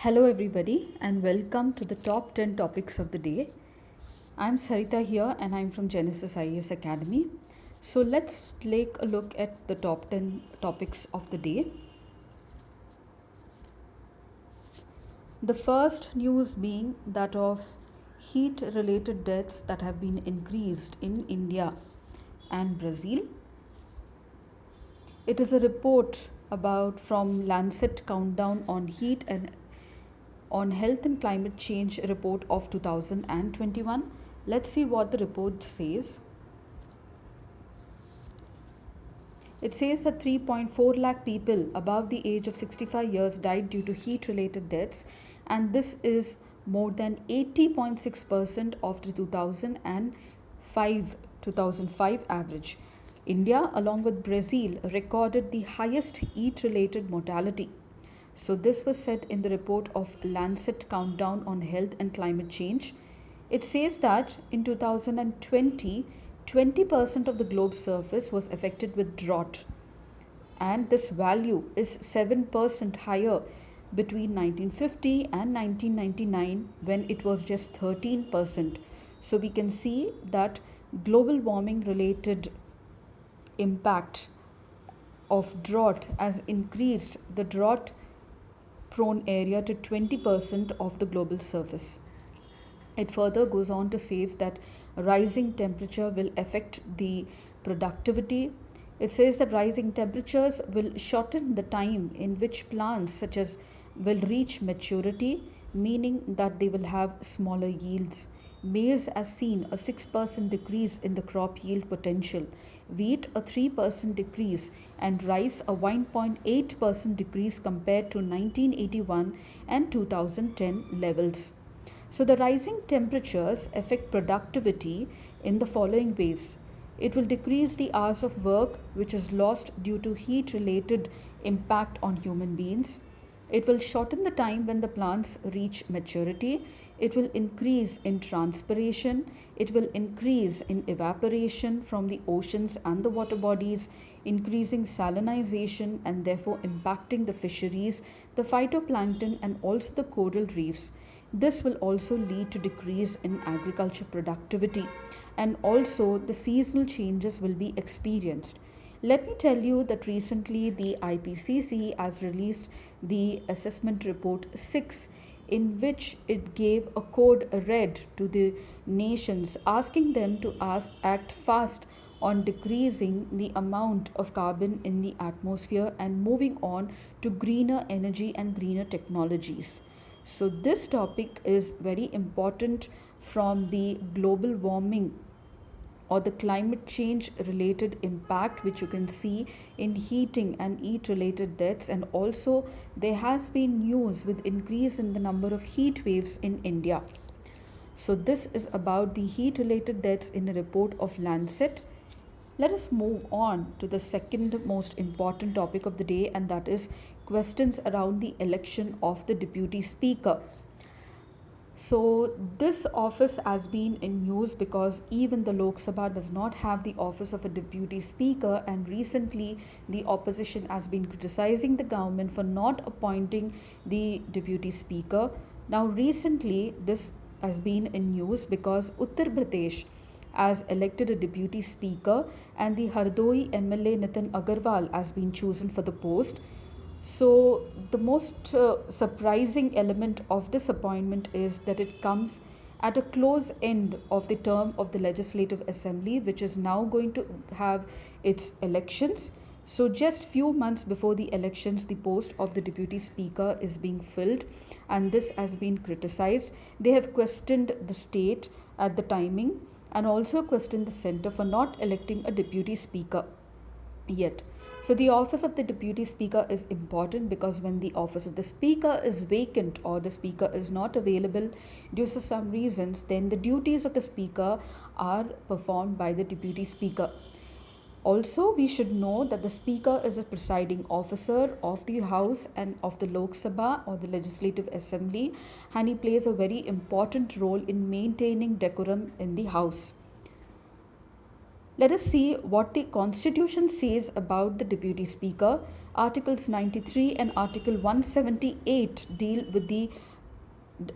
Hello, everybody, and welcome to the top 10 topics of the day. I'm Sarita here, and I'm from Genesis IAS Academy. So, let's take a look at the top 10 topics of the day. The first news being that of heat related deaths that have been increased in India and Brazil. It is a report about from Lancet countdown on heat and on health and climate change report of 2021. Let's see what the report says. It says that 3.4 lakh people above the age of 65 years died due to heat related deaths, and this is more than 80.6% of the 2005 average. India, along with Brazil, recorded the highest heat related mortality. So, this was said in the report of Lancet Countdown on Health and Climate Change. It says that in 2020, 20% of the globe's surface was affected with drought, and this value is 7% higher between 1950 and 1999 when it was just 13%. So, we can see that global warming related impact of drought has increased the drought prone area to 20% of the global surface. It further goes on to say that rising temperature will affect the productivity. It says that rising temperatures will shorten the time in which plants such as will reach maturity, meaning that they will have smaller yields. Maize has seen a 6% decrease in the crop yield potential, wheat a 3% decrease, and rice a 1.8% decrease compared to 1981 and 2010 levels. So, the rising temperatures affect productivity in the following ways. It will decrease the hours of work which is lost due to heat related impact on human beings. It will shorten the time when the plants reach maturity. It will increase in transpiration. It will increase in evaporation from the oceans and the water bodies, increasing salinization and therefore impacting the fisheries, the phytoplankton, and also the coral reefs. This will also lead to decrease in agriculture productivity, and also the seasonal changes will be experienced. Let me tell you that recently the IPCC has released the assessment report 6, in which it gave a code red to the nations, asking them to act fast on decreasing the amount of carbon in the atmosphere and moving on to greener energy and greener technologies. So, this topic is very important from the global warming or the climate change related impact which you can see in heating and heat related deaths, and also there has been news with increase in the number of heat waves in India. So this is about the heat related deaths in a report of Lancet. Let us move on to the second most important topic of the day, and that is questions around the election of the deputy speaker. So, this office has been in news because even the Lok Sabha does not have the office of a deputy speaker, and recently the opposition has been criticizing the government for not appointing the deputy speaker. Now, recently this has been in news because Uttar Pradesh has elected a deputy speaker, and the Hardoi MLA Nitin Agarwal has been chosen for the post. So, the most surprising element of this appointment is that it comes at a close end of the term of the Legislative Assembly, which is now going to have its elections. So, just few months before the elections, the post of the Deputy Speaker is being filled, and this has been criticized. They have questioned the state at the timing and also questioned the centre for not electing a Deputy Speaker yet. So, the office of the deputy speaker is important because when the office of the speaker is vacant or the speaker is not available due to some reasons, then the duties of the speaker are performed by the deputy speaker. Also, we should know that the speaker is a presiding officer of the House and of the Lok Sabha or the Legislative Assembly, and he plays a very important role in maintaining decorum in the House. Let us see what the Constitution says about the Deputy Speaker. Articles 93 and Article 178 deal with the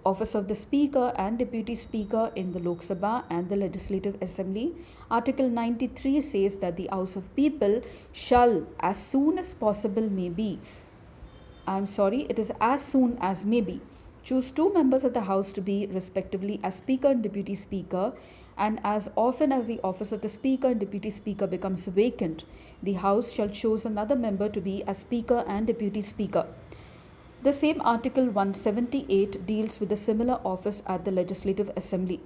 office of the Speaker and Deputy Speaker in the Lok Sabha and the Legislative Assembly. Article 93 says that the House of People shall, as soon as possible may be, it is as soon as may be, choose two members of the House to be respectively as Speaker and Deputy Speaker, and as often as the office of the Speaker and Deputy Speaker becomes vacant, the House shall choose another member to be as Speaker and Deputy Speaker. The same Article 178 deals with a similar office at the Legislative Assembly.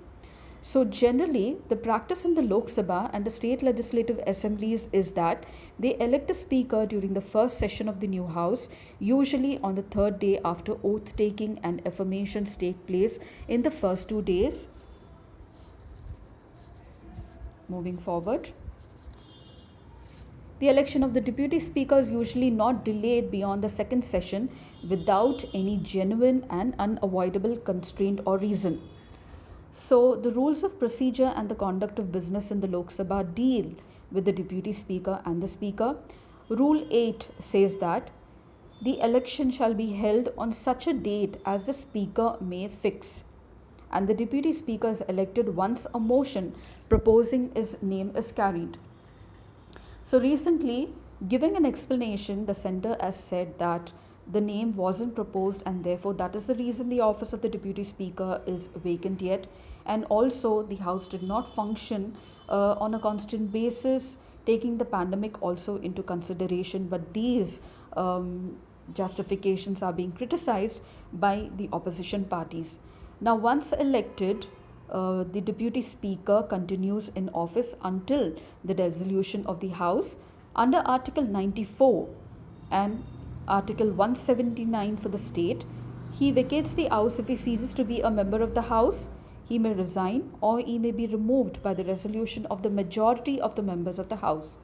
So generally, the practice in the Lok Sabha and the state legislative assemblies is that they elect the speaker during the first session of the new house, usually on the third day after oath taking and affirmations take place in the first 2 days. Moving forward. The election of the deputy speaker is usually not delayed beyond the second session without any genuine and unavoidable constraint or reason. So, the rules of procedure and the conduct of business in the Lok Sabha deal with the deputy speaker and the speaker. Rule 8 says that the election shall be held on such a date as the speaker may fix, and the deputy speaker is elected once a motion proposing his name is carried. So recently, giving an explanation, the centre has said that the name wasn't proposed and therefore that is the reason the office of the deputy speaker is vacant yet, and also the house did not function on a constant basis, taking the pandemic also into consideration, but these justifications are being criticized by the opposition parties. Now once elected, the deputy speaker continues in office until the dissolution of the house under Article 94 and Article 179 for the state. He vacates the house if he ceases to be a member of the house. He may resign or he may be removed by the resolution of the majority of the members of the house.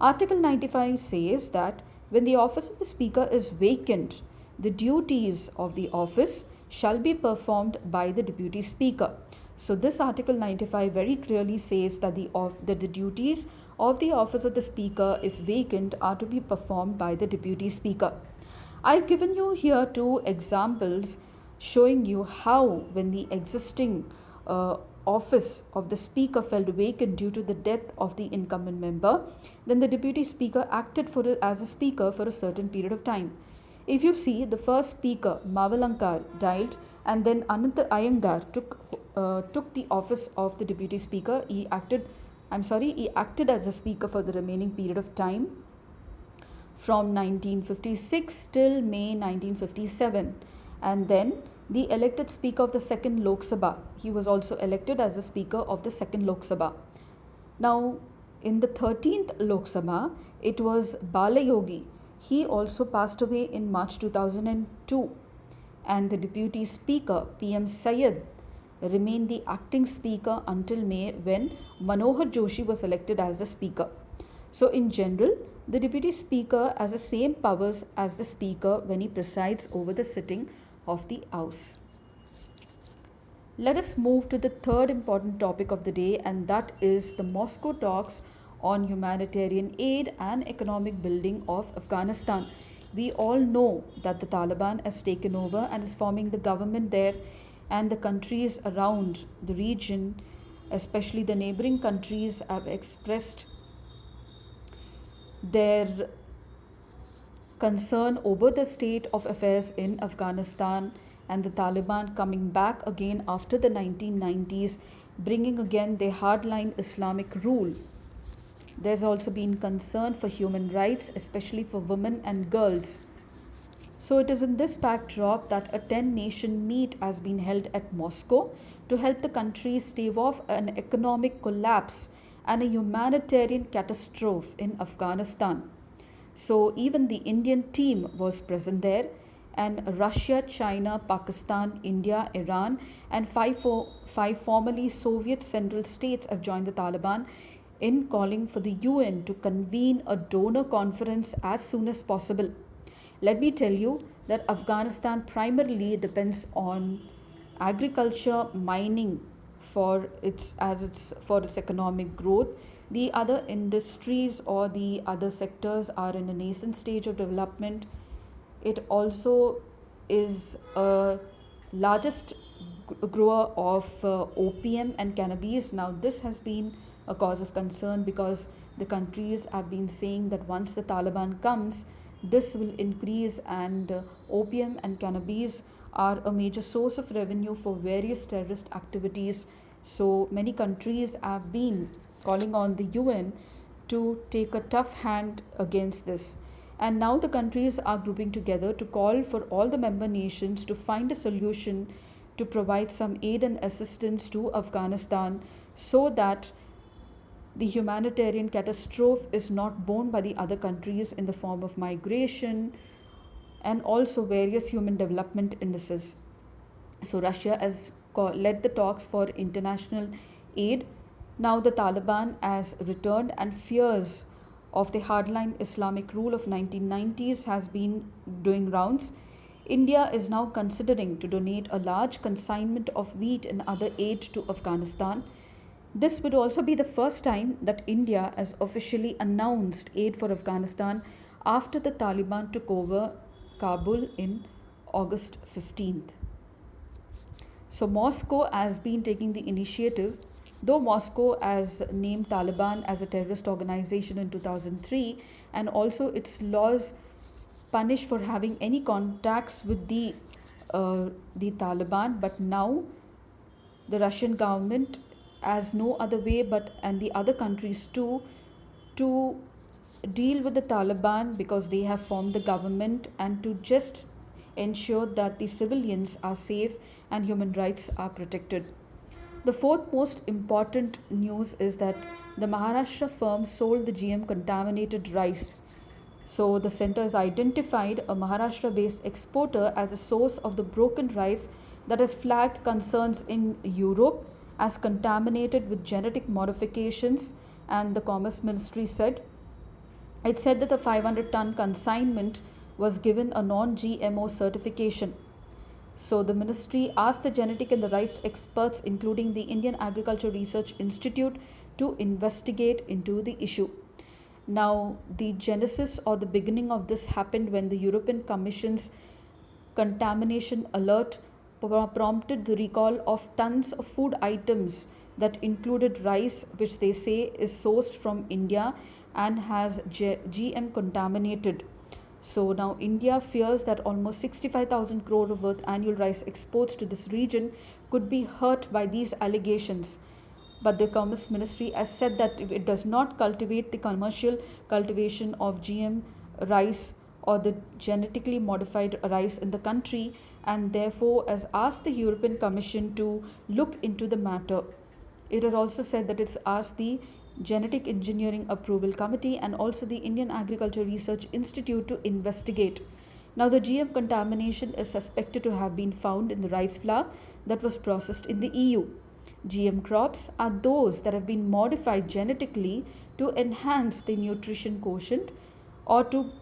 Article 95 says that when the office of the speaker is vacant, the duties of the office shall be performed by the deputy speaker. So this Article 95 very clearly says that the duties of the office of the speaker, if vacant, are to be performed by the deputy speaker. I've given you here two examples showing you how when the existing office of the speaker fell vacant due to the death of the incumbent member, then the deputy speaker acted as a speaker for a certain period of time. If you see, the first speaker, Mavalankar, died, and then Ananta Iyengar took the office of the deputy speaker. He acted as a speaker for the remaining period of time from 1956 till May 1957. And then the elected speaker of the second Lok Sabha, he was also elected as the speaker of the second Lok Sabha. Now, in the 13th Lok Sabha, it was Balayogi. He also passed away in March 2002. And the deputy speaker, PM Syed, remained the acting speaker until May, when Manohar Joshi was elected as the speaker. So in general, the deputy speaker has the same powers as the speaker when he presides over the sitting of the house. Let us move to the third important topic of the day, and that is the Moscow talks on humanitarian aid and economic building of Afghanistan. We all know that the Taliban has taken over and is forming the government there, and the countries around the region, especially the neighboring countries, have expressed their concern over the state of affairs in Afghanistan and the Taliban coming back again after the 1990s, bringing again their hardline Islamic rule. There's also been concern for human rights, especially for women and girls. So it is in this backdrop that a 10-nation meet has been held at Moscow to help the country stave off an economic collapse and a humanitarian catastrophe in Afghanistan. So even the Indian team was present there, and Russia, China, Pakistan, India, Iran, and five formerly Soviet central states have joined the Taliban in calling for the UN to convene a donor conference as soon as possible. Let me tell you that Afghanistan primarily depends on agriculture, mining for its economic growth. The other industries or the other sectors are in a nascent stage of development. It also is a largest grower of opium and cannabis. Now, this has been a cause of concern because the countries have been saying that once the Taliban comes, this will increase, and opium and cannabis are a major source of revenue for various terrorist activities. So, many countries have been calling on the UN to take a tough hand against this. And now the countries are grouping together to call for all the member nations to find a solution to provide some aid and assistance to Afghanistan so that the humanitarian catastrophe is not borne by the other countries in the form of migration and also various human development indices. So, Russia has led the talks for international aid. Now, the Taliban has returned, and fears of the hardline Islamic rule of 1990s has been doing rounds. India is now considering to donate a large consignment of wheat and other aid to Afghanistan. This would also be the first time that India has officially announced aid for Afghanistan after the Taliban took over Kabul in August 15th. So, Moscow has been taking the initiative, though Moscow has named Taliban as a terrorist organization in 2003, and also its laws punish for having any contacts with the Taliban. But now the Russian government has no other way but and the other countries too to deal with the Taliban because they have formed the government, and to just ensure that the civilians are safe and human rights are protected. The fourth most important news is that the Maharashtra firm sold the GM contaminated rice. So, the center has identified a Maharashtra based exporter as a source of the broken rice that has flagged concerns in Europe as contaminated with genetic modifications. And the Commerce Ministry said it said that the 500-ton consignment was given a non GMO certification. So, the ministry asked the genetic and the rice experts, including the Indian Agriculture Research Institute, to investigate into the issue. Now, the genesis or the beginning of this happened when the European Commission's contamination alert prompted the recall of tons of food items that included rice, which they say is sourced from India and has GM contaminated. So now India fears that almost 65,000 crore worth annual rice exports to this region could be hurt by these allegations. But the Commerce Ministry has said that if it does not cultivate the commercial cultivation of GM rice or the genetically modified rice in the country, and therefore has asked the European Commission to look into the matter. It has also said that it's asked the Genetic Engineering Approval Committee and also the Indian Agriculture Research Institute to investigate. Now, the GM contamination is suspected to have been found in the rice flour that was processed in the EU. GM crops are those that have been modified genetically to enhance the nutrition quotient or to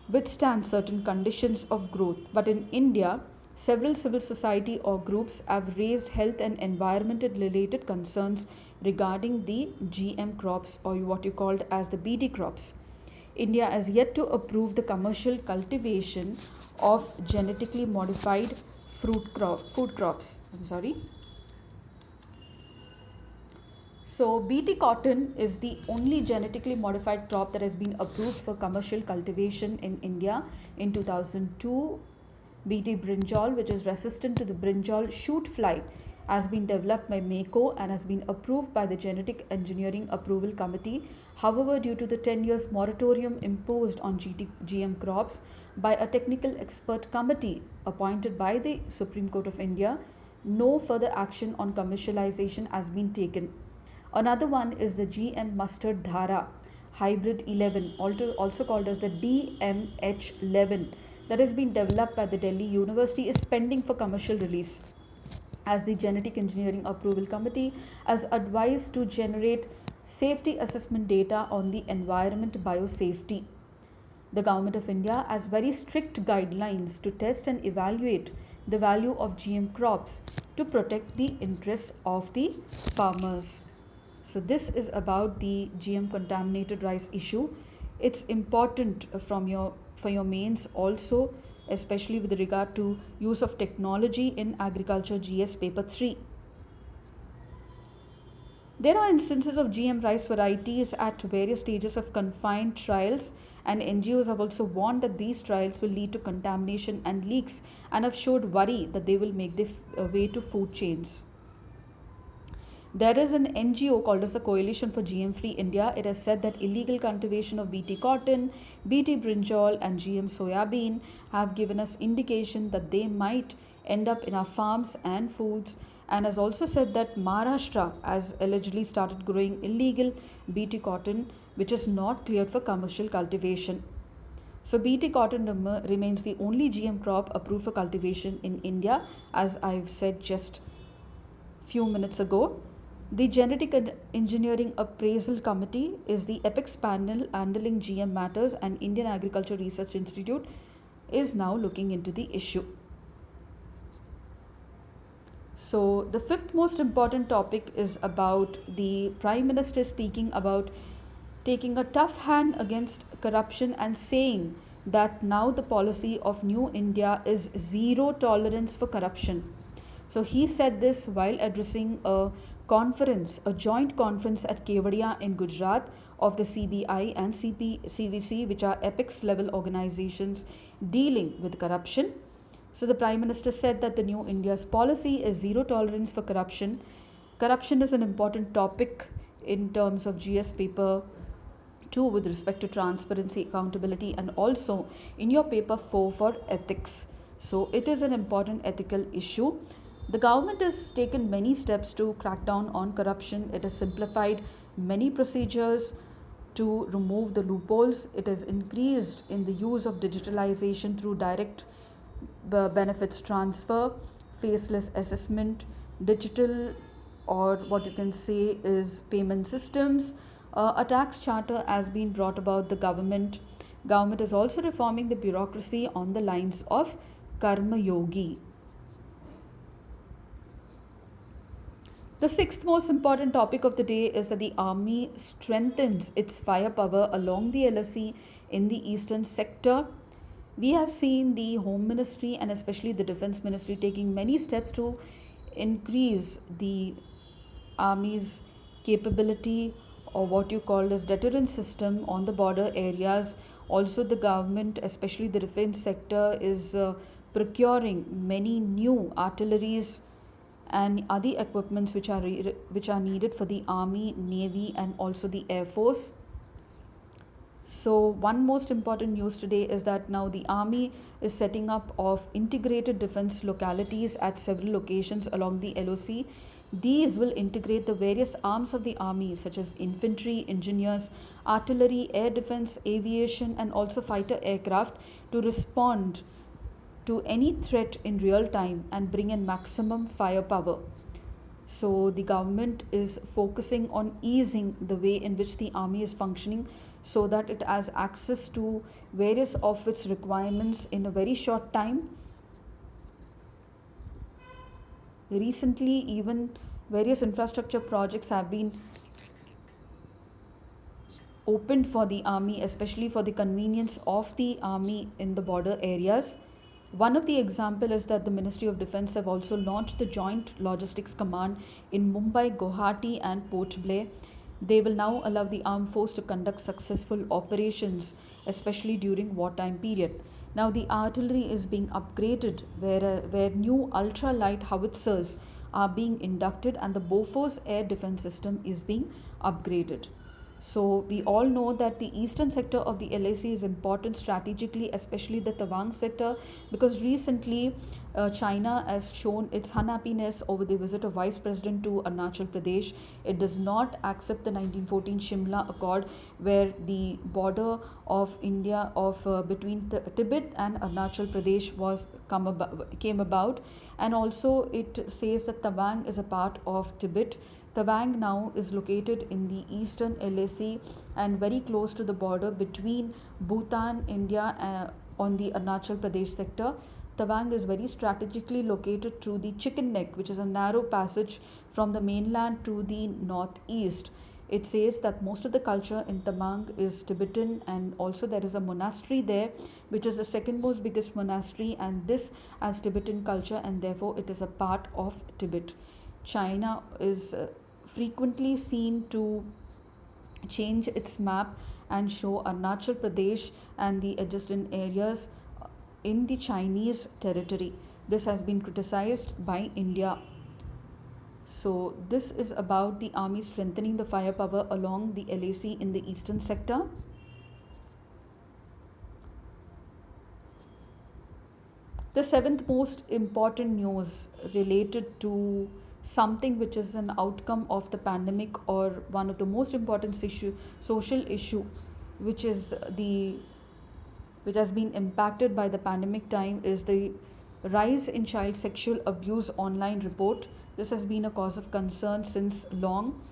withstand certain conditions of growth. But in India, several civil society or groups have raised health and environmental related concerns regarding the GM crops, or what you called as the BT crops. India has yet to approve the commercial cultivation of genetically modified food crops. So, BT cotton is the only genetically modified crop that has been approved for commercial cultivation in India in 2002. BT brinjal, which is resistant to the brinjal shoot fly, has been developed by MACO and has been approved by the Genetic Engineering Approval Committee. However, due to the 10 years moratorium imposed on GM crops by a technical expert committee appointed by the Supreme Court of India, no further action on commercialization has been taken. Another one is the GM mustard dhara hybrid 11, also called as the DMH11, that has been developed by the Delhi University, is pending for commercial release, as the Genetic Engineering Approval Committee has advised to generate safety assessment data on the environment biosafety. The Government of India has very strict guidelines to test and evaluate the value of GM crops to protect the interests of the farmers. So this is about the GM contaminated rice issue. It's important from your for your mains also, especially with regard to use of technology in agriculture GS paper 3. There are instances of GM rice varieties at various stages of confined trials, and NGOs have also warned that these trials will lead to contamination and leaks and have showed worry that they will make their way to food chains. There is an NGO called as the Coalition for GM Free India. It has said that illegal cultivation of BT cotton, BT brinjal, and GM soybean have given us indication that they might end up in our farms and foods, and has also said that Maharashtra has allegedly started growing illegal BT cotton, which is not cleared for commercial cultivation. So, BT cotton remains the only GM crop approved for cultivation in India, as I've said just few minutes ago. The Genetic Engineering Appraisal Committee is the apex panel handling GM matters, and Indian Agriculture Research Institute is now looking into the issue. So, the fifth most important topic is about the Prime Minister speaking about taking a tough hand against corruption and saying that now the policy of New India is zero tolerance for corruption. So he said this while addressing a conference, a joint conference at Kevadia in Gujarat of the CBI and CVC, which are apex level organizations dealing with corruption. So the Prime Minister said that the New India's policy is zero tolerance for corruption. Corruption is an important topic in terms of GS paper 2 with respect to transparency, accountability, and also in your paper 4 for ethics. So it is an important ethical issue. The government has taken many steps to crack down on corruption. It has simplified many procedures to remove the loopholes. It has increased in the use of digitalization through direct benefits transfer, faceless assessment, digital, or what you can say is payment systems. A tax charter has been brought about the government. Government is also reforming the bureaucracy on the lines of Karma Yogi. The sixth most important topic of the day is that the army strengthens its firepower along the LSE in the eastern sector. We have seen the Home Ministry and especially the Defence Ministry taking many steps to increase the army's capability, or what you call as deterrence system on the border areas. Also the government, especially the defence sector, is procuring many new artilleries and other equipments which are needed for the army, navy, and also the air force. So one most important news today is that now the army is setting up of integrated defense localities at several locations along the LOC. These will integrate the various arms of the army such as infantry, engineers, artillery, air defense, aviation, and also fighter aircraft to respond to any threat in real time and bring in maximum firepower. So the government is focusing on easing the way in which the army is functioning so that it has access to various of its requirements in a very short time. Recently, even various infrastructure projects have been opened for the army, especially for the convenience of the army in the border areas. One of the example is that the Ministry of Defence have also launched the Joint Logistics Command in Mumbai, Guwahati, and Port Blair. They will now allow the armed force to conduct successful operations, especially during wartime period. Now the artillery is being upgraded where new ultra-light howitzers are being inducted and the Bofors air defense system is being upgraded. So we all know that the eastern sector of the LAC is important strategically, especially the Tawang sector, because recently China has shown its unhappiness over the visit of Vice President to Arunachal Pradesh. It does not accept the 1914 Shimla Accord, where the border of India between Tibet and Arunachal Pradesh came about, and also it says that Tawang is a part of Tibet. Tawang now is located in the eastern LAC and very close to the border between Bhutan, India, on the Arunachal Pradesh sector. Tawang is very strategically located through the Chicken Neck, which is a narrow passage from the mainland to the northeast. It says that most of the culture in Tawang is Tibetan, and also there is a monastery there, which is the second most biggest monastery, and this as Tibetan culture, and therefore it is a part of Tibet. China is frequently seen to change its map and show Arunachal Pradesh and the adjacent areas in the Chinese territory. This has been criticized by India. So, this is about the army strengthening the firepower along the LAC in the eastern sector. The seventh most important news related to something which is an outcome of the pandemic, or one of the most important social issue, which is the which has been impacted by the pandemic time, is the rise in child sexual abuse online report. This has been a cause of concern since long.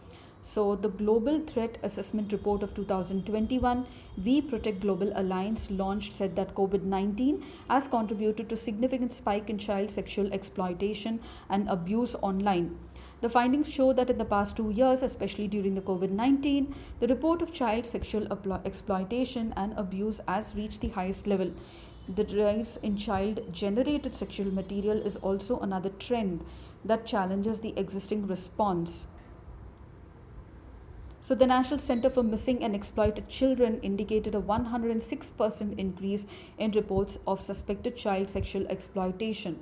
So, the Global Threat Assessment Report of 2021, We Protect Global Alliance launched, said that COVID 19 has contributed to significant spike in child sexual exploitation and abuse online. The findings show that in the past 2 years, especially during the COVID 19, the report of child sexual exploitation and abuse has reached the highest level. The rise in child generated sexual material is also another trend that challenges the existing response. So, the National Center for Missing and Exploited Children indicated a 106% increase in reports of suspected child sexual exploitation.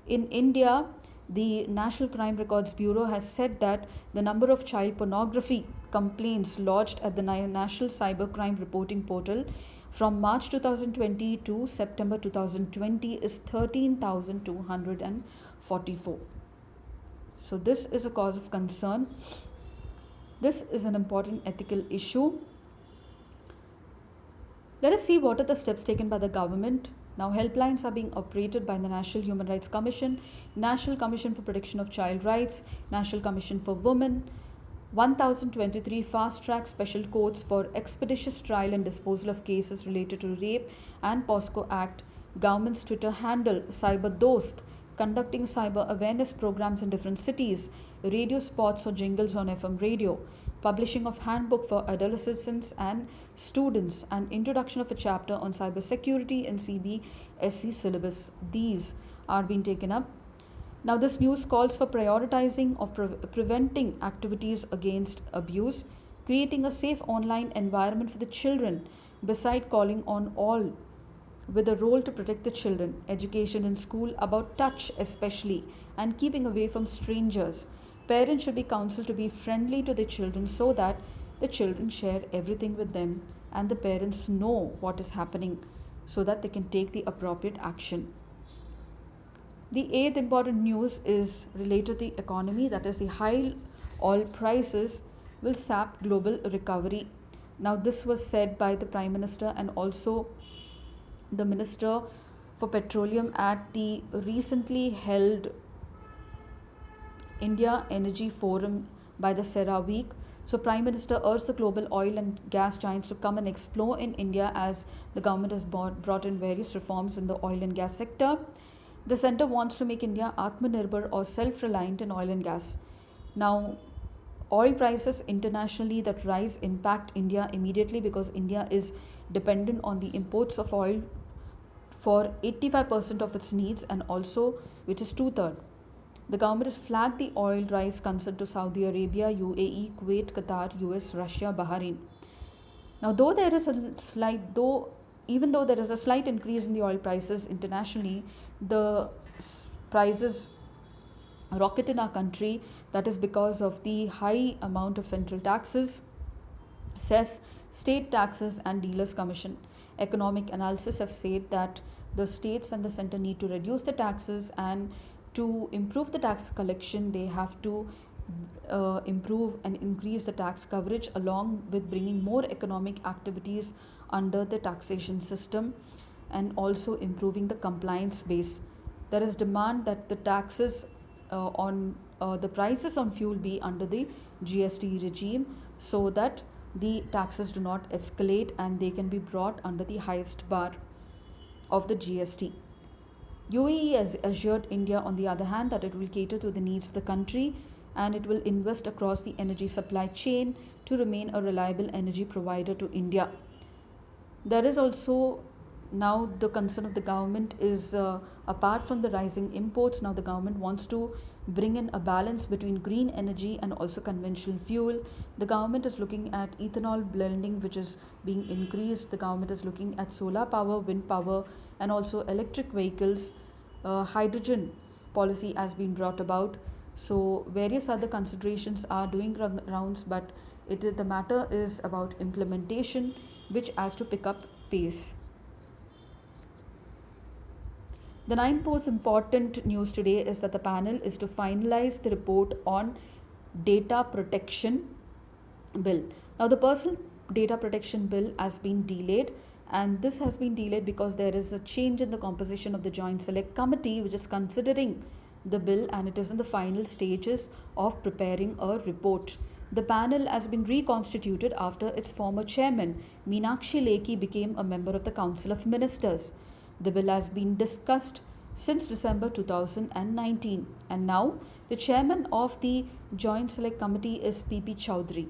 In India, the National Crime Records Bureau has said that the number of child pornography complaints lodged at the National Cybercrime Reporting Portal from March 2020 to September 2020 is 13,244. So, this is a cause of concern. This is an important ethical issue. Let us see what are the steps taken by the government. Now, helplines are being operated by the National Human Rights Commission, National Commission for Protection of Child Rights, National Commission for Women, 1023 fast track special courts for expeditious trial and disposal of cases related to rape, and POSCO Act, government's Twitter handle, Cyber Dost, conducting cyber awareness programs in different cities, radio spots or jingles on FM radio, publishing of handbook for adolescents and students, and introduction of a chapter on cybersecurity in CBSE syllabus. These are being taken up. Now, this news calls for prioritizing of preventing activities against abuse, creating a safe online environment for the children, beside calling on all with a role to protect the children, education in school about touch especially, and keeping away from strangers. Parents should be counseled to be friendly to the children so that the children share everything with them and the parents know what is happening so that they can take the appropriate action. The eighth important news is related to the economy, that is, the high oil prices will sap global recovery. Now, this was said by the Prime Minister and also the Minister for Petroleum at the recently held India Energy Forum by the Serra Week. So, Prime Minister urged the global oil and gas giants to come and explore in India, as the government has brought in various reforms in the oil and gas sector. The centre wants to make India Atmanirbhar, or self-reliant in oil and gas. Now, oil prices internationally that rise impact India immediately, because India is dependent on the imports of oil for 85% of its needs, and also which is two-thirds. The government has flagged the oil rise concern to Saudi Arabia, UAE, Kuwait, Qatar, US, Russia, Bahrain. Now, even though there is a slight increase in the oil prices internationally, the prices rocket in our country. That is because of the high amount of central taxes, cess, state taxes, and dealers' commission. Economic analysis have said that the states and the center need to reduce the taxes, and to improve the tax collection, they have to improve and increase the tax coverage, along with bringing more economic activities under the taxation system, and also improving the compliance base. There is demand that the taxes on the prices on fuel be under the GST regime, so that the taxes do not escalate and they can be brought under the highest bar of the GST. UAE has assured India, on the other hand, that it will cater to the needs of the country and it will invest across the energy supply chain to remain a reliable energy provider to India. There is also now the concern of the government is apart from the rising imports, now the government wants to bring in a balance between green energy and also conventional fuel. The government is looking at ethanol blending, which is being increased. The government is looking at solar power, wind power, and also electric vehicles. Hydrogen policy has been brought about. So various other considerations are doing rounds, but the matter is about implementation, which has to pick up pace. The ninth most important news today is that the panel is to finalize the report on data protection bill. Now, the personal data protection bill has been delayed, and this has been delayed because there is a change in the composition of the Joint Select Committee, which is considering the bill, and it is in the final stages of preparing a report. The panel has been reconstituted after its former chairman, Meenakshi Lekhi, became a member of the Council of Ministers. The bill has been discussed since December 2019, and now the chairman of the Joint Select Committee is P.P. Chowdhury.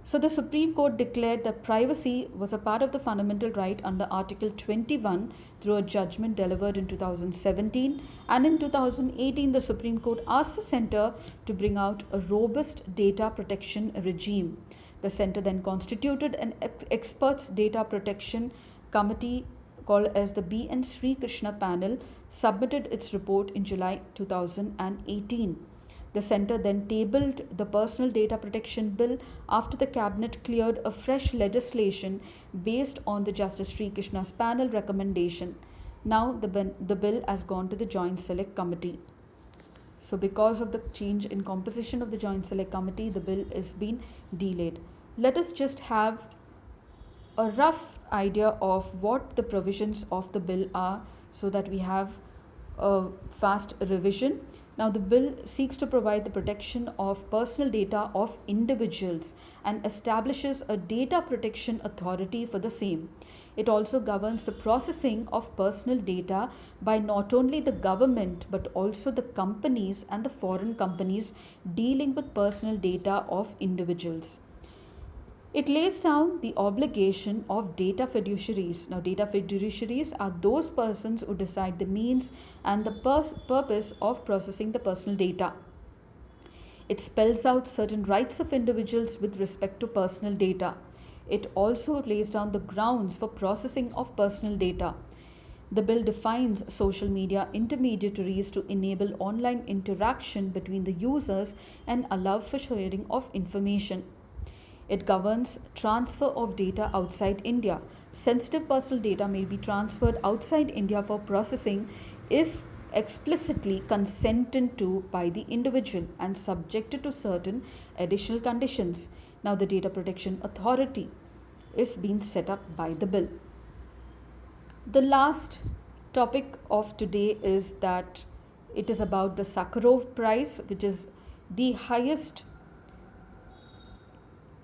So the Supreme Court declared that privacy was a part of the fundamental right under Article 21 through a judgment delivered in 2017, and in 2018 the Supreme Court asked the centre to bring out a robust data protection regime. The centre then constituted an experts data protection committee called as the B.N. Sri Krishna panel, submitted its report in July 2018. The centre then tabled the personal data protection bill after the cabinet cleared a fresh legislation based on the Justice Sri Krishna's panel recommendation. Now the bill has gone to the Joint Select Committee. So because of the change in composition of the Joint Select Committee, the bill is being delayed. Let us just have a rough idea of what the provisions of the bill are so that we have a fast revision. Now, the bill seeks to provide the protection of personal data of individuals and establishes a data protection authority for the same. It also governs the processing of personal data by not only the government but also the companies and the foreign companies dealing with personal data of individuals. It lays down the obligation of data fiduciaries. Now, data fiduciaries are those persons who decide the means and the purpose of processing the personal data. It spells out certain rights of individuals with respect to personal data. It also lays down the grounds for processing of personal data. The bill defines social media intermediaries to enable online interaction between the users and allows for sharing of information. It governs transfer of data outside India. Sensitive personal data may be transferred outside India for processing if explicitly consented to by the individual and subjected to certain additional conditions. Now, the Data Protection Authority is being set up by the bill. The last topic of today is that it is about the Sakharov Prize, which is the highest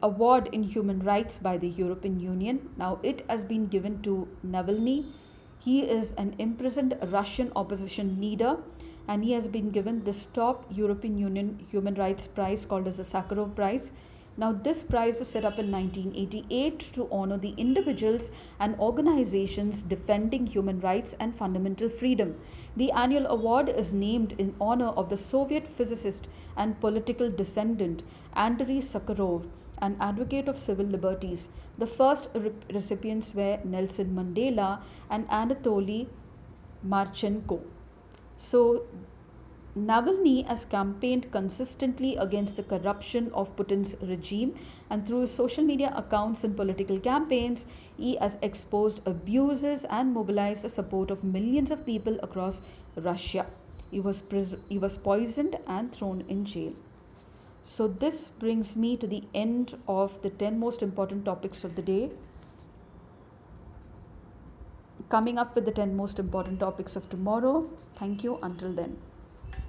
award in human rights by the European Union. Now, it has been given to Navalny. He is an imprisoned Russian opposition leader, and he has been given this top European Union Human Rights Prize called as the Sakharov Prize. Now, this prize was set up in 1988 to honor the individuals and organizations defending human rights and fundamental freedom. The annual award is named in honor of the Soviet physicist and political descendant Andrei Sakharov, an advocate of civil liberties. The first recipients were Nelson Mandela and Anatoly Marchenko. So, Navalny has campaigned consistently against the corruption of Putin's regime, and through his social media accounts and political campaigns, he has exposed abuses and mobilized the support of millions of people across Russia. He was poisoned and thrown in jail. So this brings me to the end of the 10 most important topics of the day. Coming up with the 10 most important topics of tomorrow. Thank you. Until then.